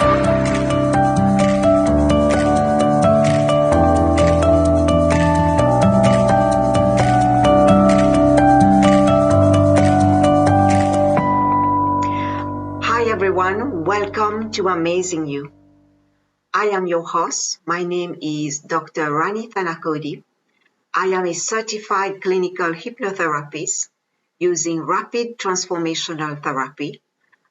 Hi everyone, welcome to Amazing You. I am your host. My name is Dr. Rani Thanacoody. I am a certified clinical hypnotherapist using rapid transformational therapy.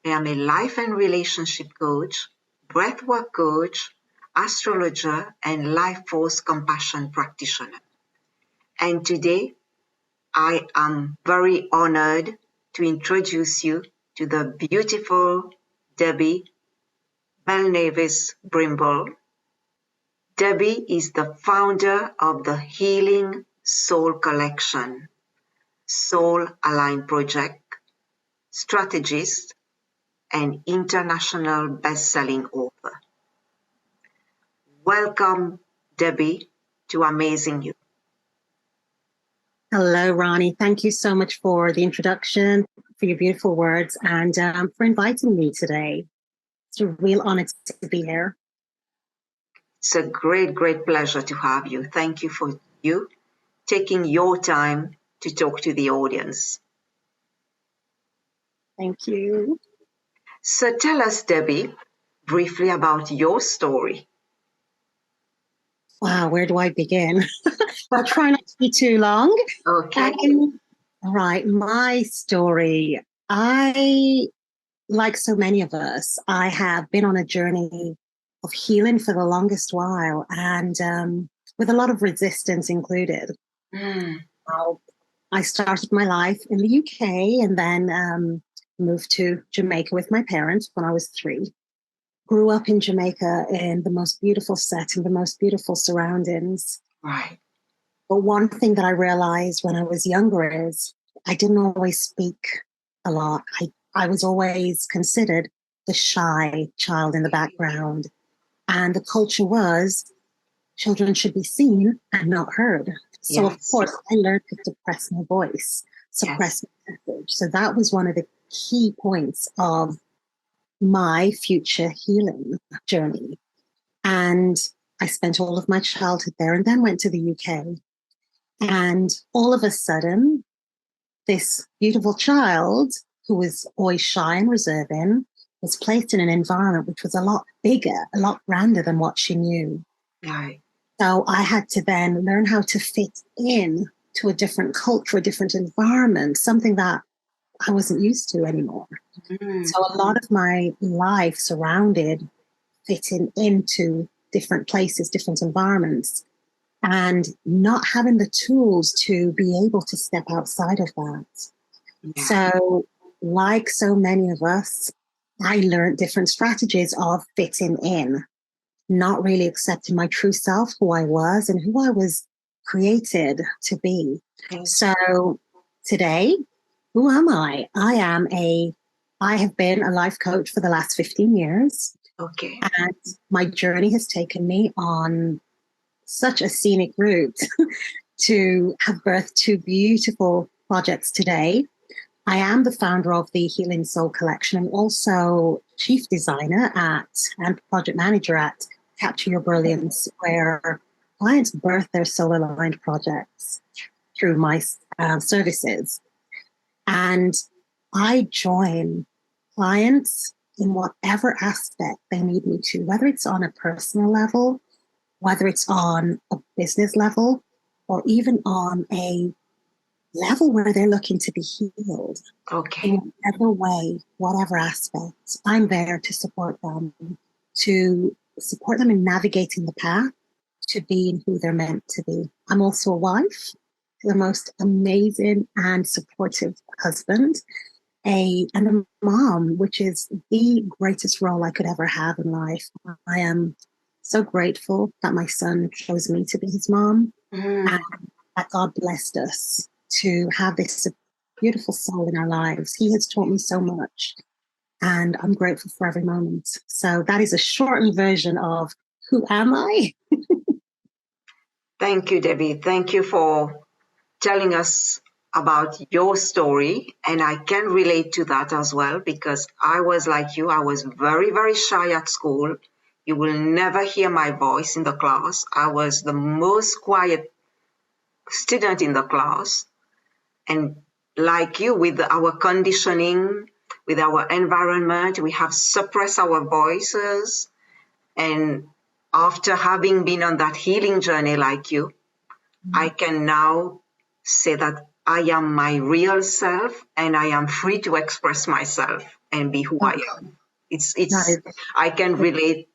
I am a life and relationship coach, breathwork coach, astrologer, and life force compassion practitioner. And today, I am very honored to introduce you to the beautiful Debbie Belnavis-Brimble. Debbie is the founder of the Healing Soul Collection, Soul Align Project, Strategist, and international best-selling author. Welcome, Debbie, to Amazing You. Hello, Rani. Thank you so much for the introduction, for your beautiful words, and for inviting me today. It's a real honor to be here. It's a great, great pleasure to have you. Thank you for you taking your time to talk to the audience. Thank you. So tell us, Debbie, briefly about your story. Wow, where do I begin? I'll try not to be too long. Okay. All right, my story. Like so many of us, I have been on a journey of healing for the longest while, and with a lot of resistance included. So I started my life in the UK and then moved to Jamaica with my parents when I was 3. Grew up in Jamaica in the most beautiful setting, the most beautiful surroundings. Right. But one thing that I realized when I was younger is I didn't always speak a lot. I was always considered the shy child in the background. And the culture was children should be seen and not heard. So, Yes. of course, I learned to suppress my voice, suppress my message. So that was one of the key points of my future healing journey. And I spent all of my childhood there and then went to the UK. And all of a sudden, this beautiful child who was always shy and reserving was placed in an environment which was a lot bigger, a lot grander than what she knew. Right. So I had to then learn how to fit in to a different culture, a different environment, something that I wasn't used to anymore. So a lot of my life surrounded fitting into different places, different environments, and not having the tools to be able to step outside of that. Yeah. So, like so many of us, I learned different strategies of fitting in, not really accepting my true self, who I was and who I was created to be. So today, who am I? I have been a life coach for the last 15 years. Okay. And my journey has taken me on such a scenic route to have birthed 2 beautiful projects today. I am the founder of the Healing Soul Collection and also chief designer and project manager at Capture Your Brilliance, where clients birth their soul aligned projects through my services. And I join clients in whatever aspect they need me to, whether it's on a personal level, whether it's on a business level, or even on a level where they're looking to be healed. Okay. In whatever way, whatever aspect, I'm there to support them in navigating the path to being who they're meant to be. I'm also a wife, the most amazing and supportive husband, and a mom, which is the greatest role I could ever have in life. I am so grateful that my son chose me to be his mom, and that God blessed us to have this beautiful soul in our lives. He has taught me so much, and I'm grateful for every moment. So that is a shortened version of who am I? Thank you, Debbie. Thank you for telling us about your story, and I can relate to that as well, because I was like you. I was very, very shy at school. You will never hear my voice in the class. I was the most quiet student in the class. And like you, with our conditioning, with our environment, we have suppressed our voices. And after having been on that healing journey like you, I can now say that I am my real self and I am free to express myself and be who I am. I can relate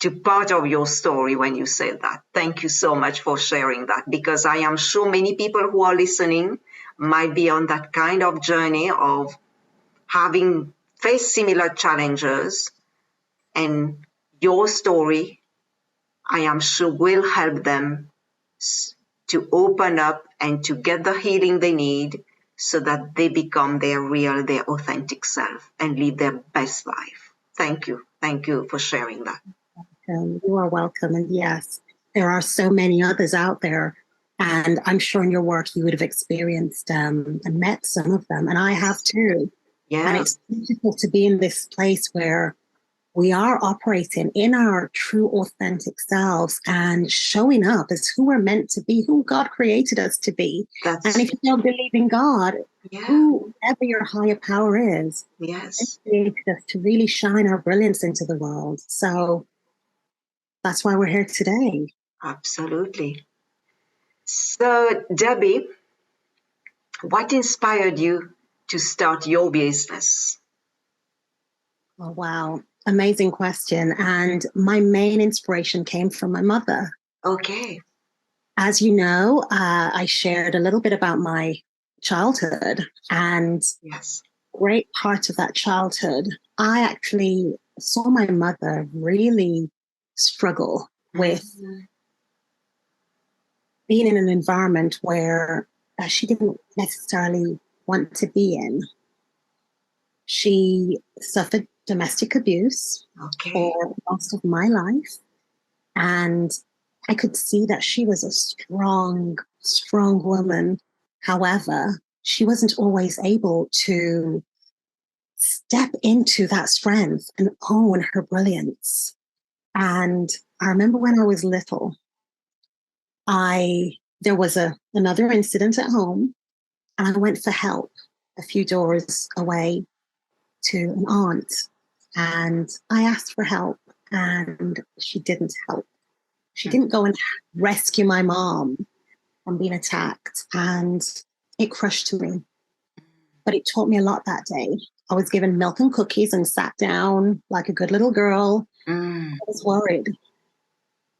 to part of your story when you said that. Thank you so much for sharing that, because I am sure many people who are listening might be on that kind of journey of having faced similar challenges, and your story, I am sure, will help them to open up and to get the healing they need so that they become their real, their authentic self and live their best life. Thank you. Thank you for sharing that. You are welcome. And yes, there are so many others out there. And I'm sure in your work you would have experienced and met some of them. And I have too. Yeah. And it's beautiful to be in this place where we are operating in our true, authentic selves and showing up as who we're meant to be, who God created us to be. And if you don't believe in God, whoever your higher power is, yes, created us to really shine our brilliance into the world. So that's why we're here today. Absolutely. So, Debbie, what inspired you to start your business? Oh, wow. Amazing question. And my main inspiration came from my mother. Okay. As you know, I shared a little bit about my childhood, and yes, great part of that childhood, I actually saw my mother really struggle with being in an environment where she didn't necessarily want to be in. She suffered domestic abuse for most of my life. And I could see that she was a strong, strong woman. However, she wasn't always able to step into that strength and own her brilliance. And I remember when I was little, there was another incident at home, and I went for help a few doors away to an aunt, and I asked for help, and she didn't help. She didn't go and rescue my mom from being attacked, and it crushed me. But it taught me a lot that day. I was given milk and cookies and sat down like a good little girl. I was worried.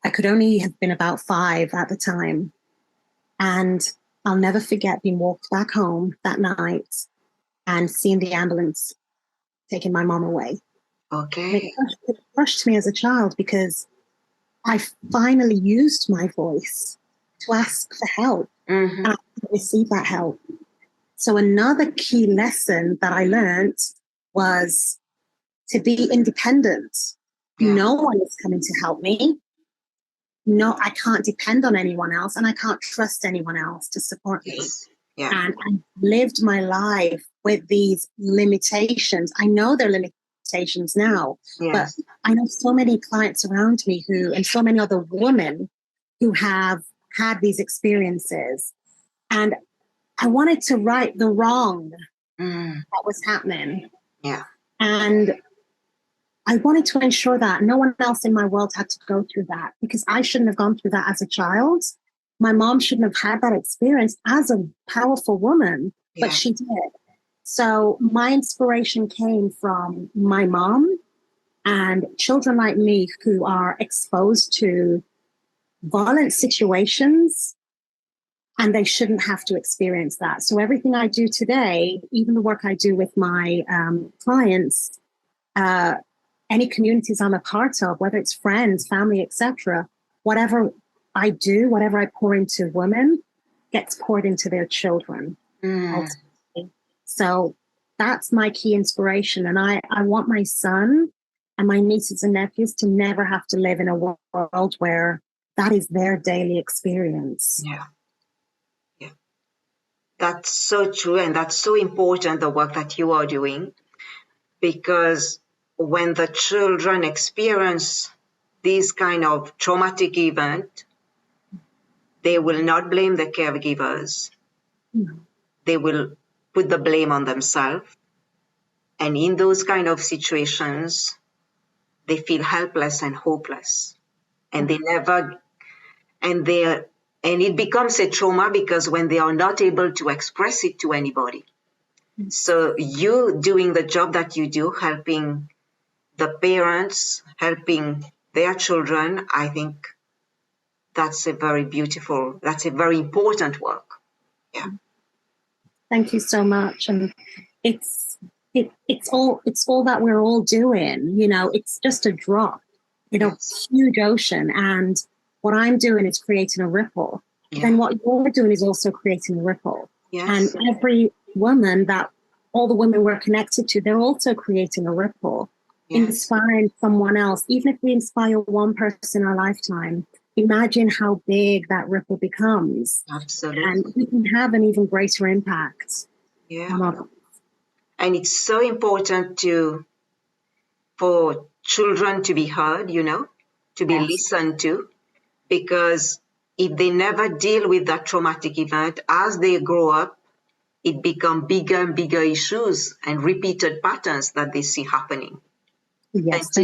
I could only have been about 5 at the time. And I'll never forget being walked back home that night and seeing the ambulance taking my mom away. Okay. It crushed me as a child because I finally used my voice to ask for help and I received that help. So another key lesson that I learned was to be independent. No one is coming to help me. No, I can't depend on anyone else, and I can't trust anyone else to support me. And I lived my life with these limitations. I know they're limitations now, but I know so many clients around me and so many other women who have had these experiences. And I wanted to right the wrong that was happening. Yeah. And I wanted to ensure that no one else in my world had to go through that, because I shouldn't have gone through that as a child. My mom shouldn't have had that experience as a powerful woman, but she did. So my inspiration came from my mom and children like me who are exposed to violent situations, and they shouldn't have to experience that. So everything I do today, even the work I do with my clients, any communities I'm a part of, whether it's friends, family, etc., whatever I do, whatever I pour into women, gets poured into their children. So that's my key inspiration. And I want my son and my nieces and nephews to never have to live in a world where that is their daily experience. Yeah. That's so true, and that's so important, the work that you are doing, because when the children experience this kind of traumatic event, they will not blame the caregivers. They will put the blame on themselves. And in those kind of situations, they feel helpless and hopeless. And they never, and they, and it becomes a trauma because when they are not able to express it to anybody. So you doing the job that you do, helping the parents, helping their children, I think that's a very important work. Yeah. Thank you so much. And it's all that we're all doing. You know, it's just a drop in a huge ocean. And what I'm doing is creating a ripple. Yeah. Then what you're doing is also creating a ripple. Yes. And every woman that all the women we're connected to, they're also creating a ripple, inspiring someone else. Even if we inspire one person in our lifetime, imagine how big that ripple becomes. Absolutely. And we can have an even greater impact. Yeah. And it's so important for children to be heard, to be listened to, because if they never deal with that traumatic event, as they grow up, it becomes bigger and bigger issues and repeated patterns that they see happening. Yes,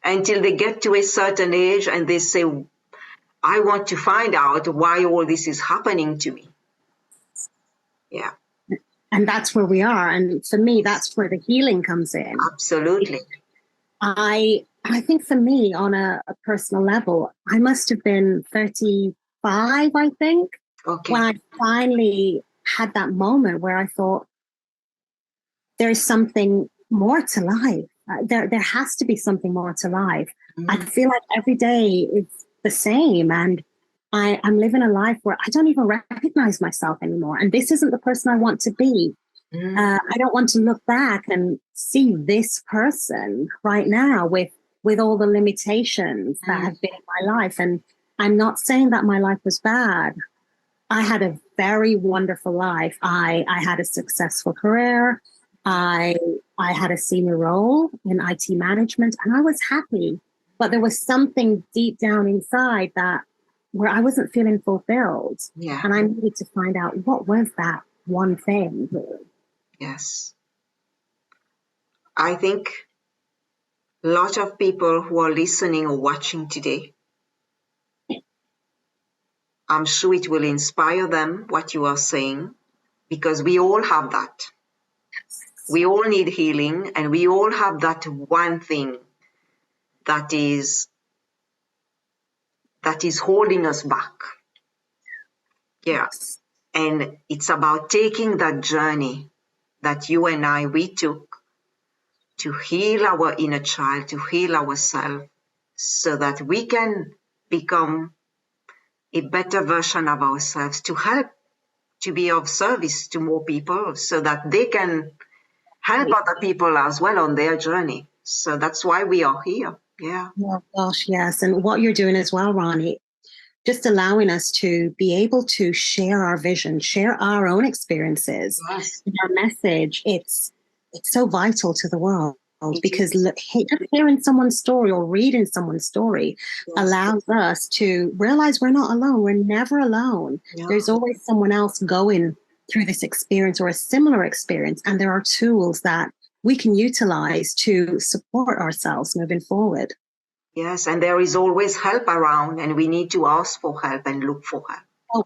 until they get to a certain age and they say, I want to find out why all this is happening to me. Yeah. And that's where we are. And for me, that's where the healing comes in. Absolutely. I think for me, on a personal level, I must have been 35, I think, when I finally had that moment where I thought, there's something more to life. There has to be something more to life. I feel like every day is the same. And I'm living a life where I don't even recognize myself anymore. And this isn't the person I want to be. I don't want to look back and see this person right now with all the limitations that have been in my life. And I'm not saying that my life was bad. I had a very wonderful life. I had a successful career. I had a senior role in IT management, and I was happy. But there was something deep down inside where I wasn't feeling fulfilled. Yeah. And I needed to find out, what was that one thing? Yes. I think a lot of people who are listening or watching today, I'm sure it will inspire them, what you are saying, because we all have that. We all need healing, and we all have that one thing that is holding us back. Yeah. And it's about taking that journey that you and we took to heal our inner child, to heal ourselves, so that we can become a better version of ourselves, to help, to be of service to more people, so that they can help other people as well on their journey. So that's why we are here. Yeah. Oh gosh, yes. And what you're doing as well, Rani, just allowing us to be able to share our vision, share our own experiences, our message. It's so vital to the world, because hearing someone's story or reading someone's story allows us to realize we're not alone. We're never alone. There's always someone else going through this experience or a similar experience. And there are tools that we can utilize to support ourselves moving forward. Yes, and there is always help around, and we need to ask for help and look for help. Oh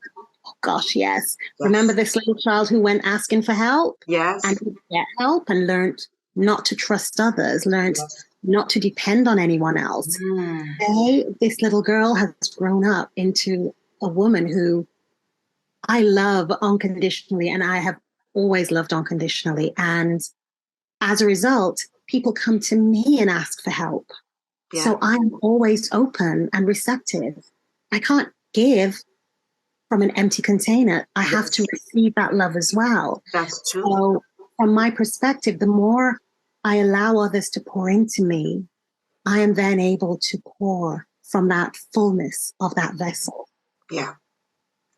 gosh, yes. Remember this little child who went asking for help? Yes. And didn't get help and learned not to trust others, learned not to depend on anyone else. Today, this little girl has grown up into a woman who I love unconditionally, and I have always loved unconditionally. And as a result, people come to me and ask for help. So I'm always open and receptive. I can't give from an empty container. I have to receive that love as well. That's true. So from my perspective, the more I allow others to pour into me, I am then able to pour from that fullness of that vessel. Yeah.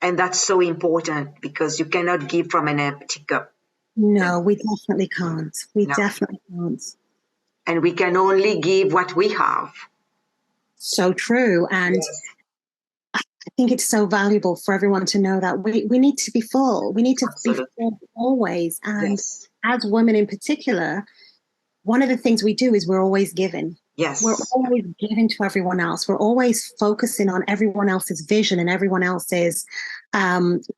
And that's so important because you cannot give from an empty cup. No, we definitely can't. We No. definitely can't. And we can only give what we have. So true. And yes. I think it's so valuable for everyone to know that we need to be full. We need to Absolutely. be full always. And yes. as women in particular, one of the things we do is we're always giving. Yes. We're always giving to everyone else. We're always focusing on everyone else's vision and everyone else's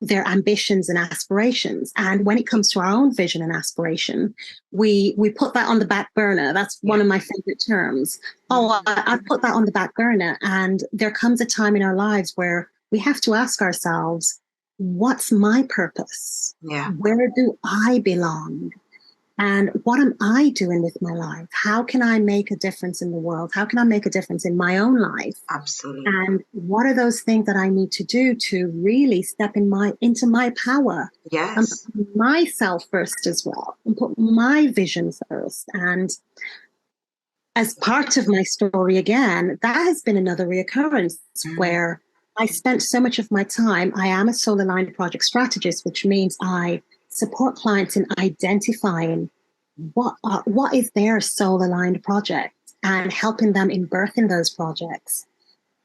their ambitions and aspirations. And when it comes to our own vision and aspiration, we put that on the back burner. That's one of my favorite terms. Oh, I put that on the back burner. And there comes a time in our lives where we have to ask ourselves, what's my purpose? Yeah. Where do I belong? And what am I doing with my life? How can I make a difference in the world? How can I make a difference in my own life? Absolutely. And what are those things that I need to do to really step into my power? Yes. And put myself first as well, and put my vision first. And as part of my story again, that has been another reoccurrence where I spent so much of my time. I am a soul aligned project strategist, which means I support clients in identifying what is their soul aligned project and helping them in birthing those projects.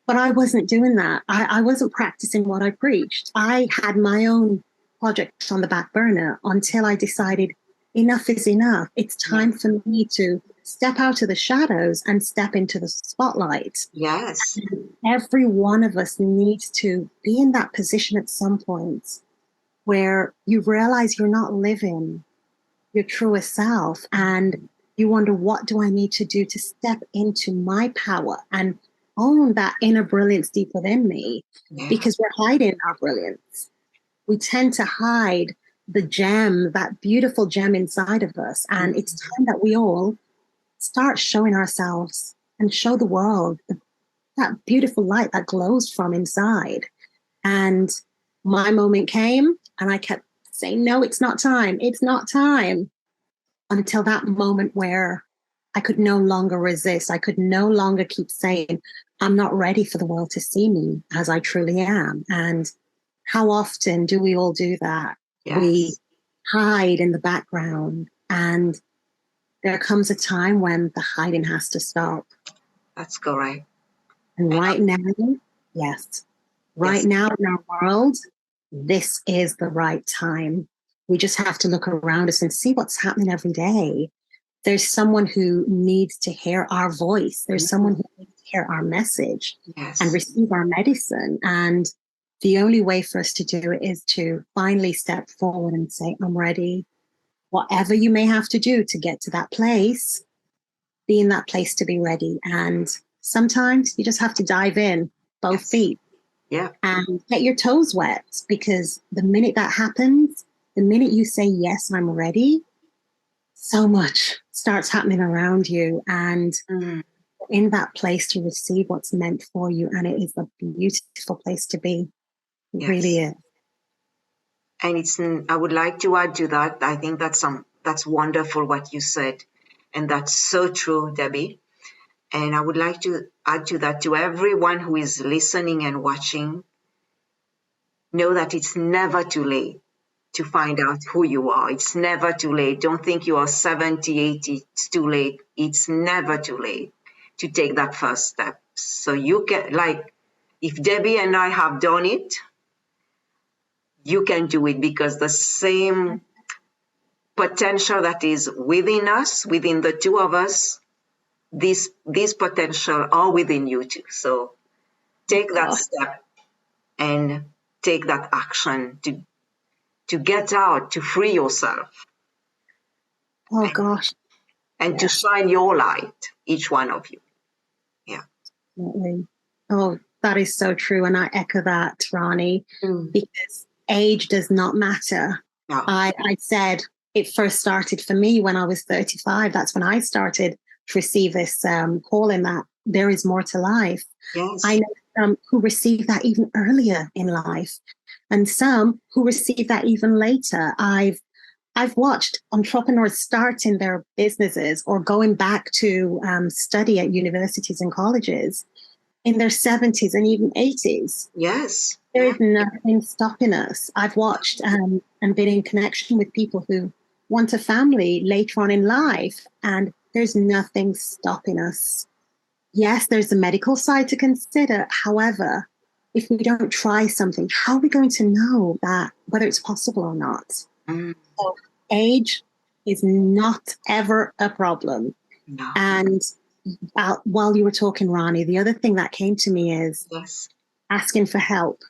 But I wasn't doing that. I wasn't practicing what I preached. I had my own project on the back burner until I decided enough is enough. It's time for me to step out of the shadows and step into the spotlight. Yes. Every one of us needs to be in that position at some point where you realize you're not living your truest self and you wonder, what do I need to do to step into my power and own that inner brilliance deep within me? Because we're hiding our brilliance. We tend to hide the gem, that beautiful gem inside of us. And it's time that we all start showing ourselves and show the world that beautiful light that glows from inside. And my moment came and I kept saying, no, it's not time. It's not time. Until that moment where I could no longer resist. I could no longer keep saying, I'm not ready for the world to see me as I truly am. And how often do we all do that? Yes. We hide in the background, and there comes a time when the hiding has to stop. That's correct. And right now, right now in our world, this is the right time. We just have to look around us and see what's happening every day. There's someone who needs to hear our voice. There's someone who needs to hear our message and receive our medicine. And the only way for us to do it is to finally step forward and say, I'm ready. Whatever you may have to do to get to that place, be in that place to be ready. And sometimes you just have to dive in, both feet. Yeah. And get your toes wet, because the minute that happens, the minute you say, yes, I'm ready, so much starts happening around you, and in that place to receive what's meant for you. And it is a beautiful place to be. It really is. And I would like to add to that. I think that's wonderful what you said. And that's so true, Debbie. And I would like to add to that, to everyone who is listening and watching, know that it's never too late to find out who you are. It's never too late. Don't think you are 70, 80, it's too late. It's never too late to take that first step. So you can, like, if Debbie and I have done it, you can do it, because the same potential that is within us, within the two of us, these potential are within you too. So take that step and take that action to get out, to free yourself. Oh, gosh. And to shine your light, each one of you. Yeah. Definitely. Oh, that is so true. And I echo that, Rani, because age does not matter. No. I said it first started for me when I was 35. That's when I started to receive this calling that there is more to life. Yes. I know some who receive that even earlier in life, and some who receive that even later. I've watched entrepreneurs starting their businesses or going back to study at universities and colleges, in their 70s and even 80s. Yes. There's nothing stopping us. I've watched and been in connection with people who want a family later on in life, and there's nothing stopping us. Yes, there's the medical side to consider. However, if we don't try something, how are we going to know that whether it's possible or not? So age is not ever a problem. No. And while you were talking, Rani, the other thing that came to me is asking for help.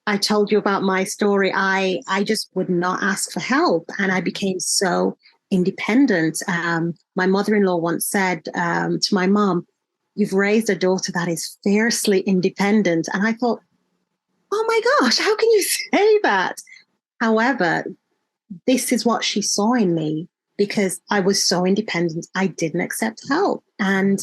I told you about my story. I just would not ask for help, and I became so independent. My mother-in-law once said to my mom, "You've raised a daughter that is fiercely independent." And I thought, oh my gosh, how can you say that? However, this is what she saw in me because I was so independent. I didn't accept help. And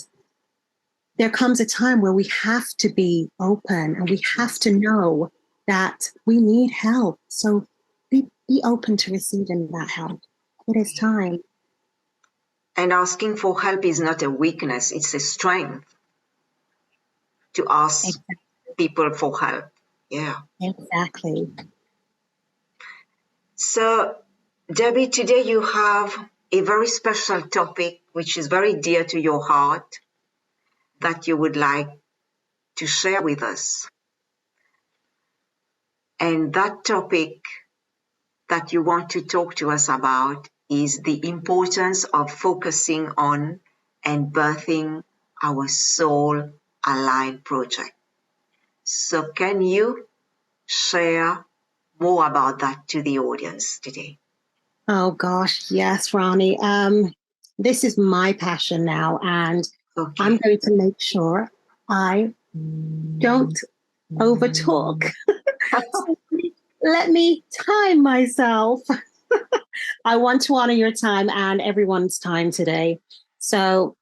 there comes a time where we have to be open and we have to know that we need help. So be open to receiving that help. It is time. And asking for help is not a weakness, it's a strength to ask people for help. Yeah. Exactly. So, Debbie, today you have a very special topic which is very dear to your heart that you would like to share with us. And that topic that you want to talk to us about is the importance of focusing on and birthing our Soul Aligned project. So can you share more about that to the audience today? Oh gosh, yes, Rani. This is my passion now, and I'm going to make sure I don't overtalk. So let me time myself. I want to honor your time and everyone's time today. So,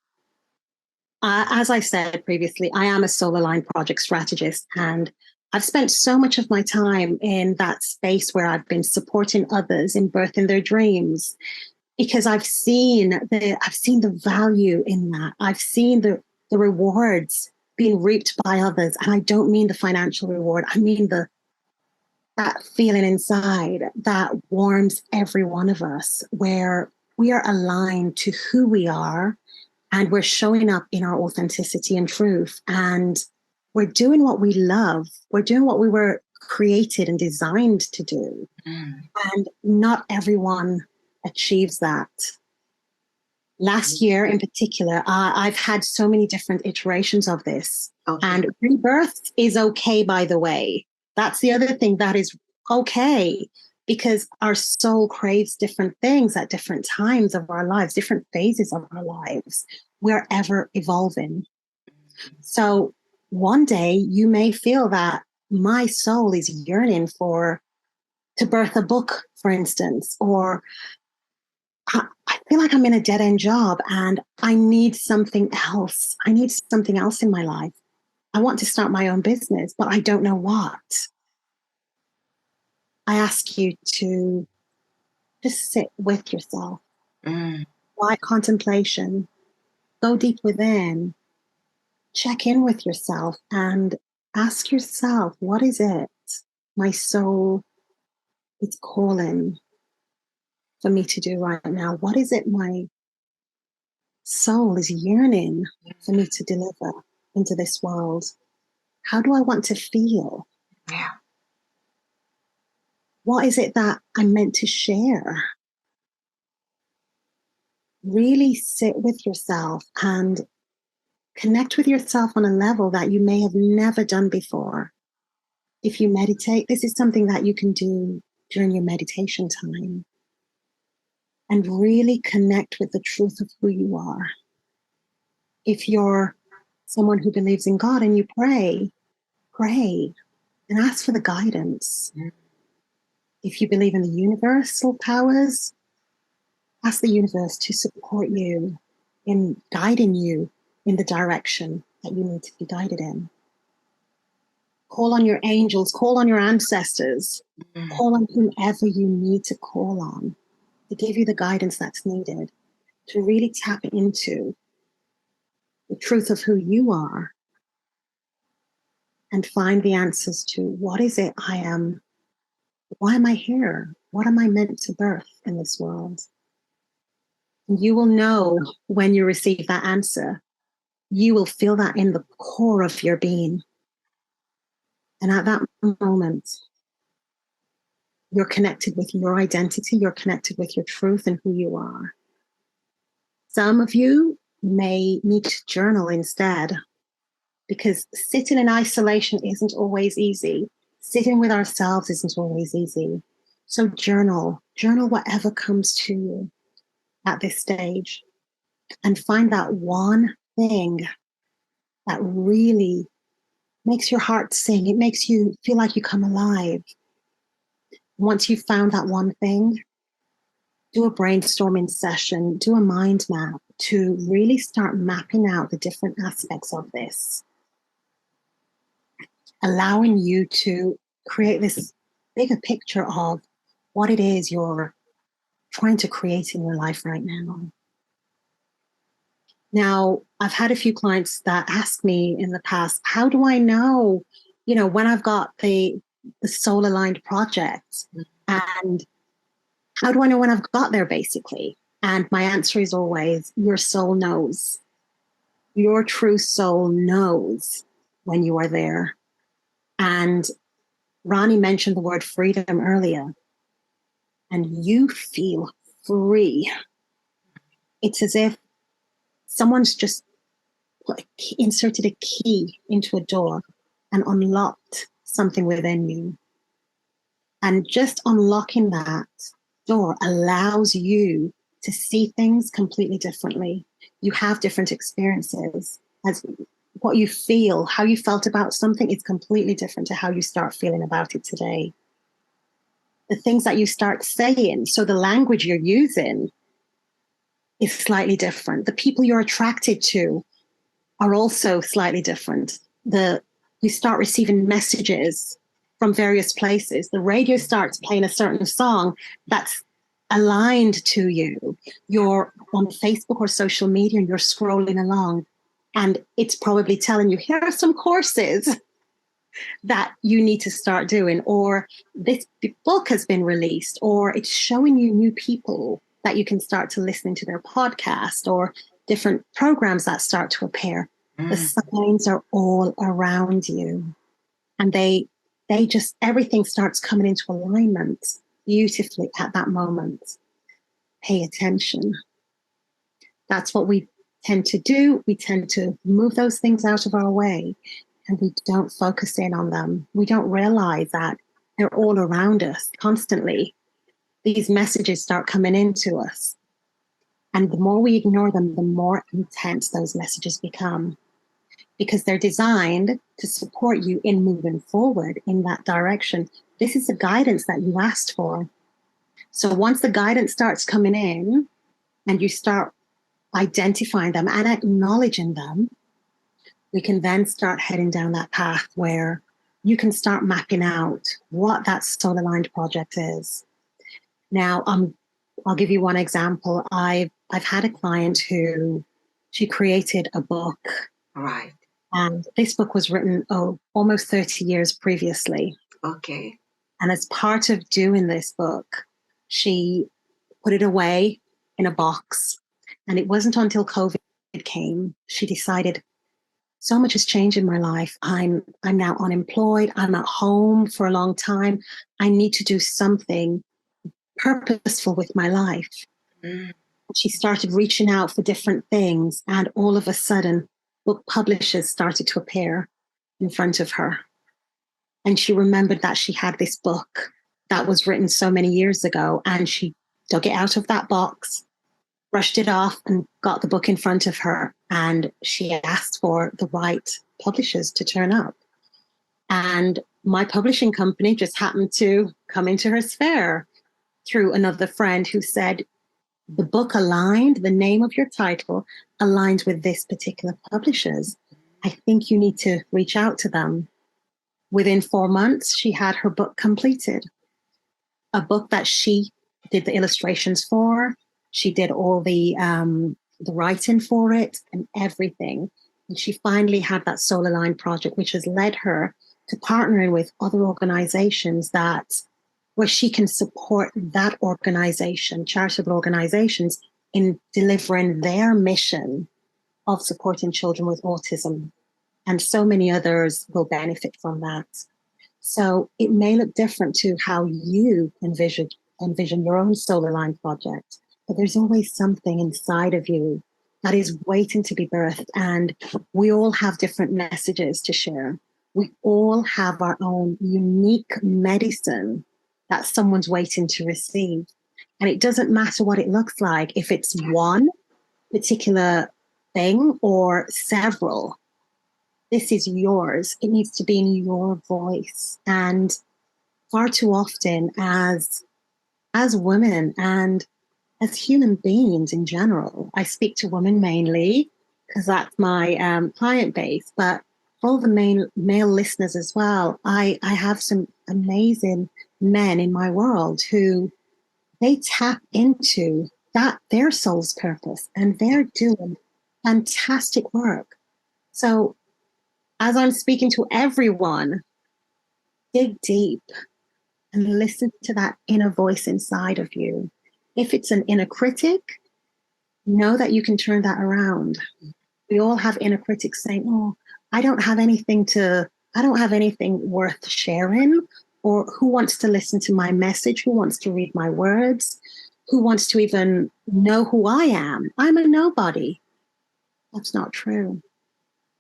as I said previously, I am a Soul Aligned project strategist, and I've spent so much of my time in that space where I've been supporting others in birthing their dreams, because I've seen the value in that. I've seen the rewards being reaped by others, and I don't mean the financial reward. I mean that feeling inside that warms every one of us, where we are aligned to who we are and we're showing up in our authenticity and truth, and we're doing what we love. We're doing what we were created and designed to do. And not everyone achieves that. Last year in particular, I've had so many different iterations of this. And rebirth is okay, by the way. That's the other thing that is okay, because our soul craves different things at different times of our lives, different phases of our lives. We're ever evolving. So one day you may feel that my soul is yearning to birth a book, for instance, or I feel like I'm in a dead end job and I need something else. I need something else in my life. I want to start my own business, but I don't know what. I ask you to just sit with yourself. Quiet contemplation. Go deep within. Check in with yourself and ask yourself, what is it my soul is calling for me to do right now? What is it my soul is yearning for me to deliver into this world? How do I want to feel? Yeah. What is it that I'm meant to share? Really sit with yourself and connect with yourself on a level that you may have never done before. If you meditate, this is something that you can do during your meditation time, and really connect with the truth of who you are. If you're someone who believes in God and you pray and ask for the guidance. If you believe in the universal powers, ask the universe to support you in guiding you in the direction that you need to be guided in. Call on your angels, call on your ancestors, call on whomever you need to call on to give you the guidance that's needed, to really tap into the truth of who you are, and find the answers to what is it I am? Why am I here? What am I meant to birth in this world? And you will know when you receive that answer. You will feel that in the core of your being. And at that moment, you're connected with your identity, you're connected with your truth and who you are. Some of you may need to journal instead, because sitting in isolation isn't always easy. Sitting with ourselves isn't always easy. So journal whatever comes to you at this stage, and find that one thing that really makes your heart sing. It makes you feel like you come alive. Once you've found that one thing, do a brainstorming session, do a mind map to really start mapping out the different aspects of this, allowing you to create this bigger picture of what it is you're trying to create in your life right now. Now, I've had a few clients that ask me in the past, how do I know, when I've got the soul aligned project, and how do I know when I've got there, basically? And my answer is always, your soul knows. Your true soul knows when you are there. And Rani mentioned the word freedom earlier, and you feel free. It's as if someone's just inserted a key into a door and unlocked something within you. And just unlocking that door allows you to see things completely differently. You have different experiences. As what you feel, how you felt about something is completely different to how you start feeling about it today. The things that you start saying, so the language you're using is slightly different. The people you're attracted to are also slightly different. You start receiving messages from various places. The radio starts playing a certain song that's aligned to you. You're on Facebook or social media and you're scrolling along, and it's probably telling you, here are some courses that you need to start doing, or this book has been released, or it's showing you new people that you can start to listen to their podcast, or different programs that start to appear. The signs are all around you, and they just, everything starts coming into alignment beautifully at that moment. Pay attention. That's what we tend to do. We tend to move those things out of our way, and we don't focus in on them. We don't realize that they're all around us constantly. These messages start coming into us. And the more we ignore them, the more intense those messages become, because they're designed to support you in moving forward in that direction. This is the guidance that you asked for. So once the guidance starts coming in and you start identifying them and acknowledging them, we can then start heading down that path where you can start mapping out what that soul aligned project is. Now, I'll give you one example. I've had a client who, she created a book. Right. And this book was written almost 30 years previously. Okay. And as part of doing this book, she put it away in a box. And it wasn't until COVID came, she decided, so much has changed in my life. I'm now unemployed. I'm at home for a long time. I need to do something purposeful with my life. She started reaching out for different things, and all of a sudden, book publishers started to appear in front of her. And she remembered that she had this book that was written so many years ago, and she dug it out of that box, brushed it off, and got the book in front of her. And she asked for the right publishers to turn up. And my publishing company just happened to come into her sphere through another friend who said, the book aligned, the name of your title aligned with this particular publishers. I think you need to reach out to them. Within 4 months, she had her book completed. A book that she did the illustrations for. She did all the the writing for it and everything. And she finally had that soul aligned project, which has led her to partnering with other organizations where she can support that organization, charitable organizations, in delivering their mission of supporting children with autism. And so many others will benefit from that. So it may look different to how you envision your own solar line project, but there's always something inside of you that is waiting to be birthed. And we all have different messages to share. We all have our own unique medicine that someone's waiting to receive. And it doesn't matter what it looks like, if it's one particular thing or several. This is yours. It needs to be in your voice. And far too often as women and as human beings in general, I speak to women mainly because that's my client base, but for all the male listeners as well, I have some amazing men in my world who they tap into their soul's purpose, and they're doing fantastic work. So as I'm speaking to everyone, dig deep and listen to that inner voice inside of you. If it's an inner critic, know that you can turn that around. We all have inner critics saying, oh, I don't have anything worth sharing, or who wants to listen to my message? Who wants to read my words? Who wants to even know who I am? I'm a nobody. That's not true.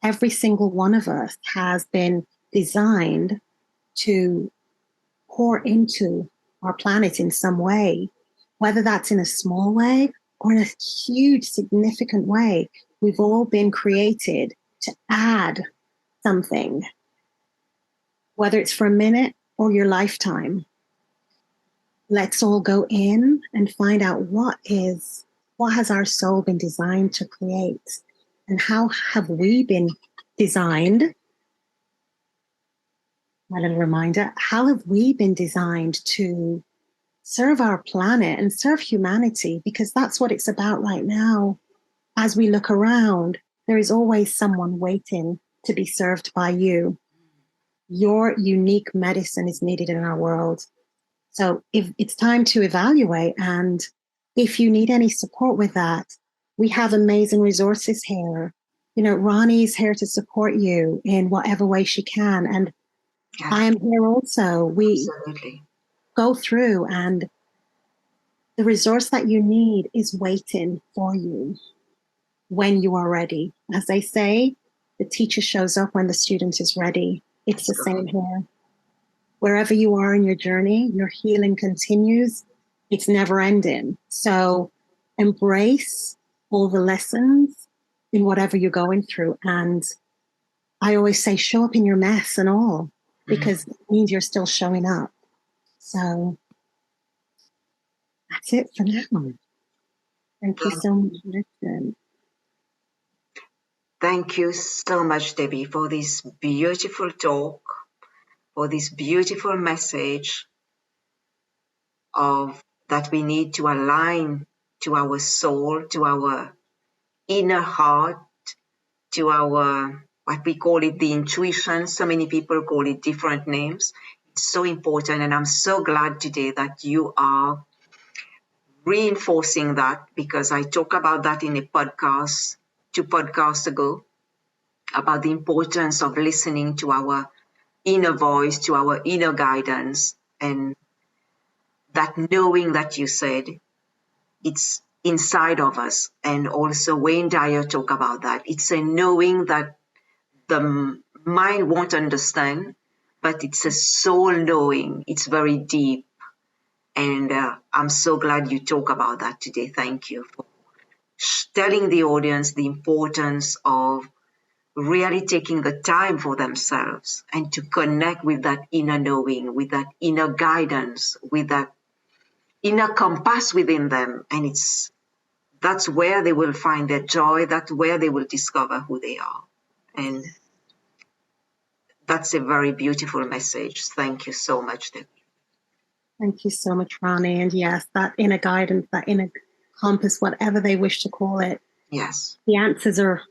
Every single one of us has been designed to pour into our planet in some way, whether that's in a small way or in a huge, significant way. We've all been created to add something, whether it's for a minute or your lifetime. Let's all go in and find out what has our soul been designed to create, and how have we been designed? My little reminder, how have we been designed to serve our planet and serve humanity? Because that's what it's about right now. As we look around, there is always someone waiting to be served by you. Your unique medicine is needed in our world. So if it's time to evaluate, and if you need any support with that, we have amazing resources here. Rani's here to support you in whatever way she can. And yeah. I am here also. We Absolutely. Go through, and the resource that you need is waiting for you when you are ready. As they say, the teacher shows up when the student is ready. It's the same here. Wherever you are in your journey, your healing continues. It's never ending. So embrace all the lessons in whatever you're going through. And I always say, show up in your mess and all, because it means you're still showing up. So that's it for now. Thank you so much for listening. Thank you so much, Debbie, for this beautiful talk, for this beautiful message of that we need to align to our soul, to our inner heart, to our, what we call it, the intuition. So many people call it different names. It's so important, and I'm so glad today that you are reinforcing that, because I talk about that in a podcast 2 podcasts ago, about the importance of listening to our inner voice, to our inner guidance, and that knowing that you said, it's inside of us. And also Wayne Dyer talk about that. It's a knowing that the mind won't understand, but it's a soul knowing. It's very deep. And I'm so glad you talk about that today. Thank you for telling the audience the importance of really taking the time for themselves and to connect with that inner knowing, with that inner guidance, with that inner compass within them. And that's where they will find their joy. That's where they will discover who they are. And that's a very beautiful message. Thank you so much, Debbie. Thank you so much, Rani. And yes, that inner guidance, that inner compass, whatever they wish to call it, Yes. The answers are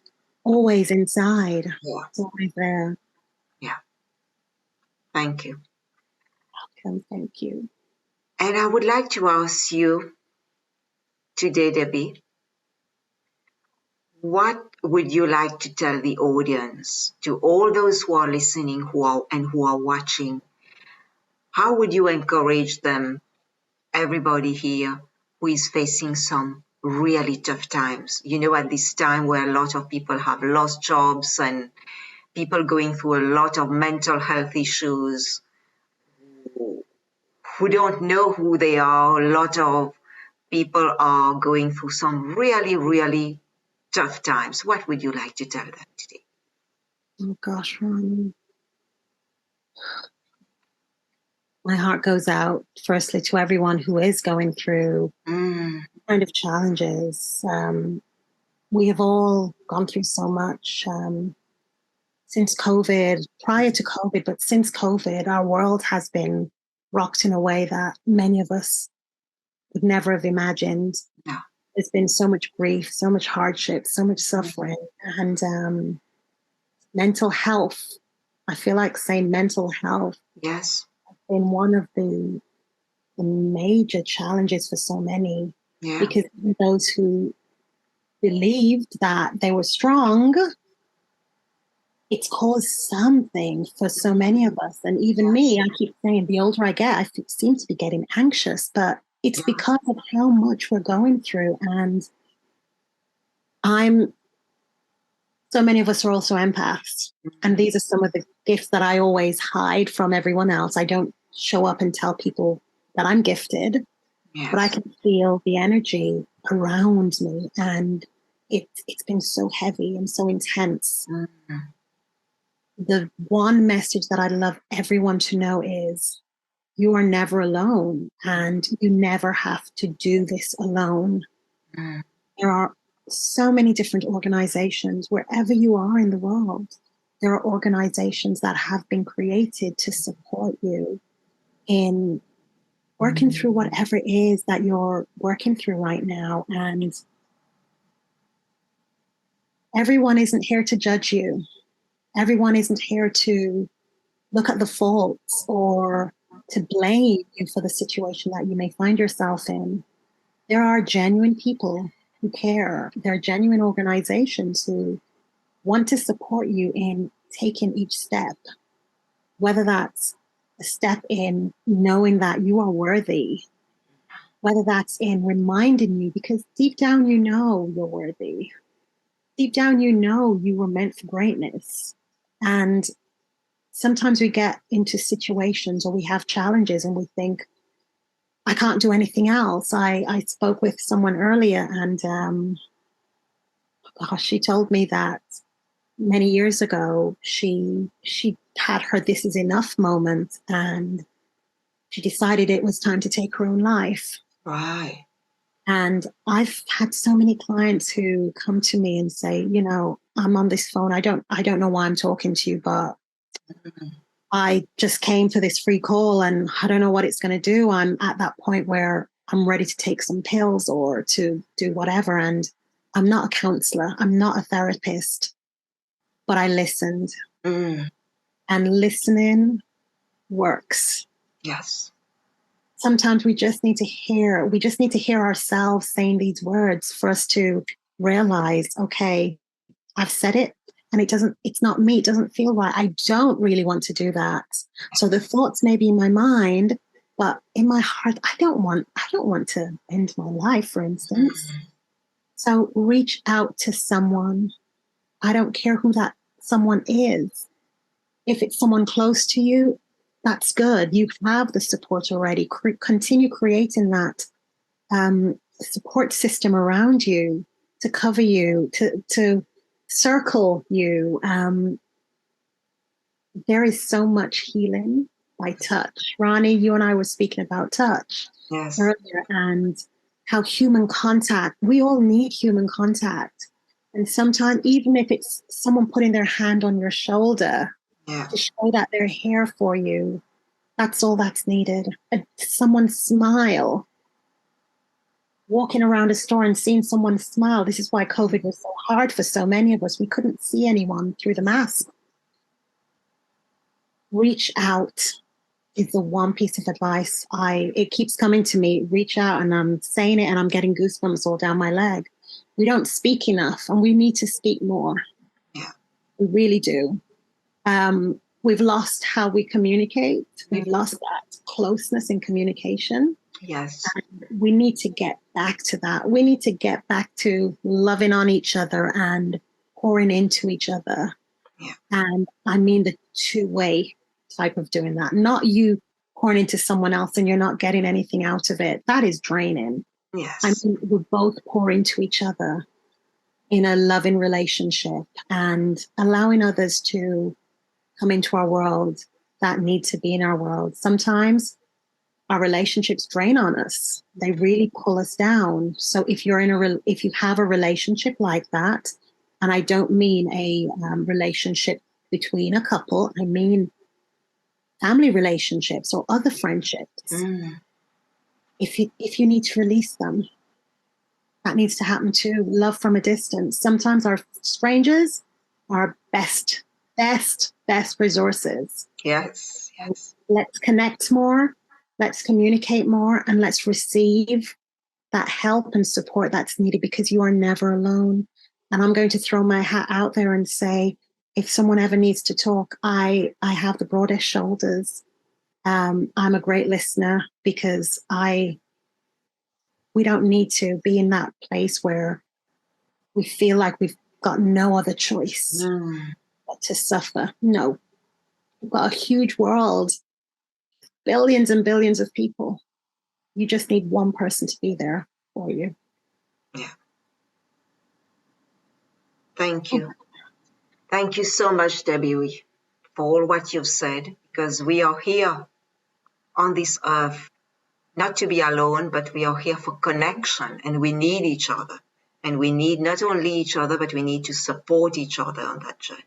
always inside. Yeah. It's always there. Yeah. Thank you. Welcome. Thank you. And I would like to ask you today, Debbie, what would you like to tell the audience, to all those who are listening who are watching? How would you encourage them, everybody here who is facing some really tough times? You know, at this time where a lot of people have lost jobs and people going through a lot of mental health issues, who don't know who they are. A lot of people are going through some really, really tough times. What would you like to tell them today? Oh gosh, Rani. My heart goes out firstly to everyone who is going through kind of challenges. We have all gone through so much since COVID, prior to COVID, but since COVID, our world has been rocked in a way that many of us would never have imagined. No. There's been so much grief, so much hardship, so much suffering, and mental health. I feel like saying mental health Yes. has been one of the major challenges for so many, Yeah. because those who believed that they were strong, it's caused something for so many of us. And even me, I keep saying the older I get, I seem to be getting anxious, but it's because of how much we're going through. And so many of us are also empaths. And these are some of the gifts that I always hide from everyone else. I don't show up and tell people that I'm gifted, but I can feel the energy around me. And it's been so heavy and so intense. The one message that I'd love everyone to know is you are never alone, and you never have to do this alone. There are so many different organizations wherever you are in the world. There are organizations that have been created to support you in working through whatever it is that you're working through right now. And everyone isn't here to judge you. Everyone isn't here to look at the faults or to blame you for the situation that you may find yourself in. There are genuine people who care. There are genuine organizations who want to support you in taking each step, whether that's a step in knowing that you are worthy, whether that's in reminding you, because deep down you know you're worthy. Deep down you know you were meant for greatness. And sometimes we get into situations or we have challenges and we think, I can't do anything else. I spoke with someone earlier and she told me that many years ago she had her this is enough moment and she decided it was time to take her own life. Right. And I've had so many clients who come to me and say, you know, I'm on this phone. I don't know why I'm talking to you, but I just came for this free call and I don't know what it's going to do. I'm at that point where I'm ready to take some pills or to do whatever. And I'm not a counselor. I'm not a therapist, but I listened. And listening works. Yes. Sometimes we just need to hear ourselves saying these words for us to realize, okay, I've said it and it's not me. It doesn't feel right. I don't really want to do that. So the thoughts may be in my mind, but in my heart, I don't want to end my life, for instance. So reach out to someone. I don't care who that someone is. If it's someone close to you, that's good. You have the support already. Continue creating that support system around you to cover you, to circle you. There is so much healing by touch. Rani, you and I were speaking about touch earlier and how human contact, we all need human contact. And sometimes, even if it's someone putting their hand on your shoulder to show that they're here for you, that's all that's needed. Someone's smile. walking around a store and seeing someone smile. This is why COVID was so hard for so many of us. We couldn't see anyone through the mask. Reach out is the one piece of advice it keeps coming to me. Reach out, and I'm saying it and I'm getting goosebumps all down my leg. We don't speak enough, and we need to speak more. Yeah. We really do. We've lost how we communicate. We've lost that closeness in communication. Yes. And we need to get back to that. We need to get back to loving on each other and pouring into each other. Yeah. And I mean the two-way type of doing that, not you pouring into someone else and you're not getting anything out of it. That is draining. Yes. I mean, we both pour into each other in a loving relationship and allowing others to come into our world that need to be in our world. Sometimes our relationships drain on us. They really pull us down. So if you're if you have a relationship like that, and I don't mean a relationship between a couple, I mean family relationships or other friendships. If you need to release them, that needs to happen too. Love from a distance. Sometimes our strangers are best resources. Yes. Yes. Let's connect more. Let's communicate more, and let's receive that help and support that's needed, because you are never alone. And I'm going to throw my hat out there and say, if someone ever needs to talk, I have the broadest shoulders. I'm a great listener, because we don't need to be in that place where we feel like we've got no other choice but to suffer. No, we've got a huge world, billions and billions of people. You just need one person to be there for you. Yeah. Thank you. Thank you so much, Debbie, for all what you've said, because we are here on this earth not to be alone, but we are here for connection, and we need each other. And we need not only each other, but we need to support each other on that journey.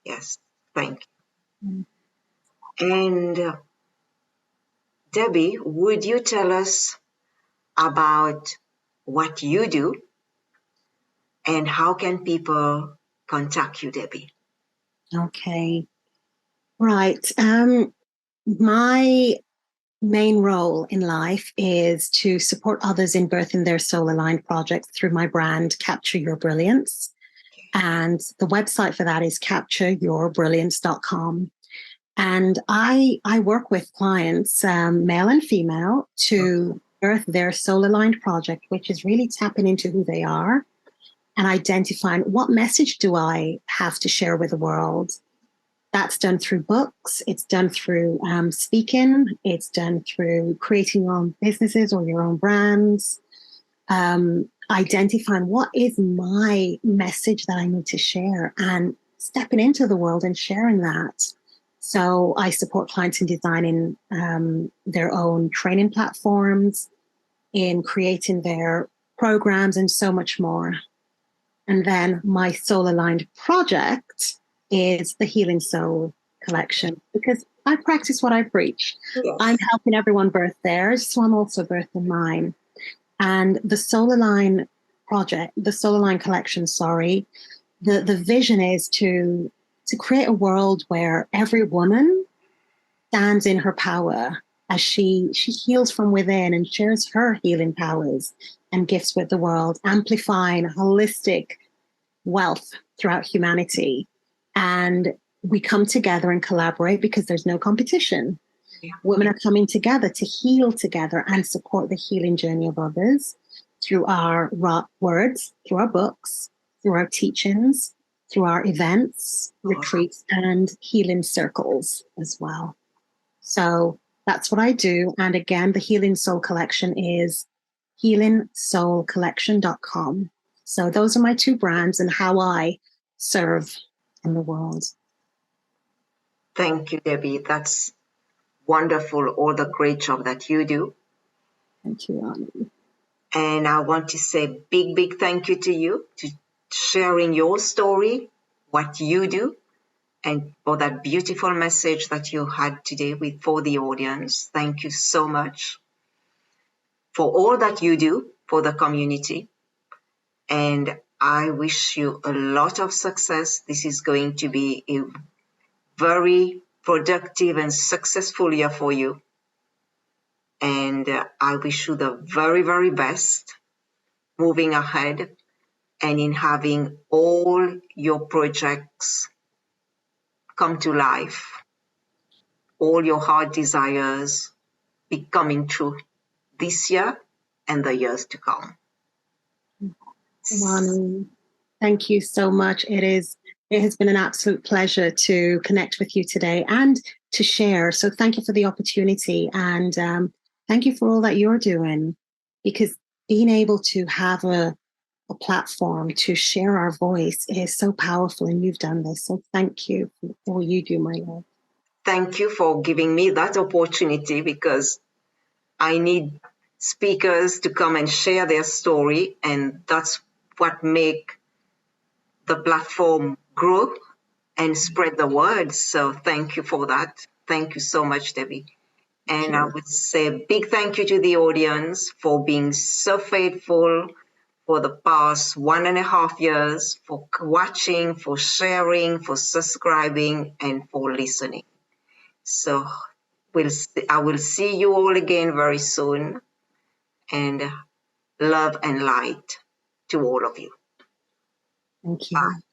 Yes, thank you. And Debbie, would you tell us about what you do and how can people contact you, Debbie? Okay. Right. My main role in life is to support others in birthing their soul-aligned projects through my brand, Capture Your Brilliance. And the website for that is captureyourbrilliance.com. And I work with clients, male and female, to birth their soul-aligned project, which is really tapping into who they are and identifying what message do I have to share with the world. That's done through books. It's done through speaking. It's done through creating your own businesses or your own brands. Identifying what is my message that I need to share and stepping into the world and sharing that. So I support clients in designing their own training platforms, in creating their programs, and so much more. And then my soul aligned project is the Healing Soul collection, because I practice what I preach. Yes. I'm helping everyone birth theirs, so I'm also birthing mine. And the Soul Align project, the Soul Align collection, the vision is to create a world where every woman stands in her power as she heals from within and shares her healing powers and gifts with the world, amplifying holistic wealth throughout humanity. And we come together and collaborate because there's no competition. Yeah. Women are coming together to heal together and support the healing journey of others through our words, through our books, through our teachings, through our events, retreats, and healing circles as well. So that's what I do. And again, the Healing Soul Collection is healingsoulcollection.com. So those are my two brands and how I serve in the world. Thank you, Debbie. That's wonderful, all the great job that you do. Thank you, Rani. And I want to say big thank you to you to sharing your story, what you do, and for that beautiful message that you had today for the audience. Thank you so much. for all that you do for the community. And I wish you a lot of success. This is going to be a very productive and successful year for you. And I wish you the very, very best moving ahead and in having all your projects come to life, all your heart desires be coming true this year and the years to come. Rani, thank you so much. It has been an absolute pleasure to connect with you today and to share. So thank you for the opportunity, and thank you for all that you're doing, because being able to have a platform to share our voice is so powerful, and you've done this. So thank you for all you do, my love. Thank you for giving me that opportunity, because I need speakers to come and share their story, and that's what make the platform grow and spread the word. So thank you for that. Thank you so much, Debbie. And I would say a big thank you to the audience for being so faithful for the past 1.5 years, for watching, for sharing, for subscribing, and for listening. So I will see you all again very soon. And love and light to all of you. Thank you. Bye.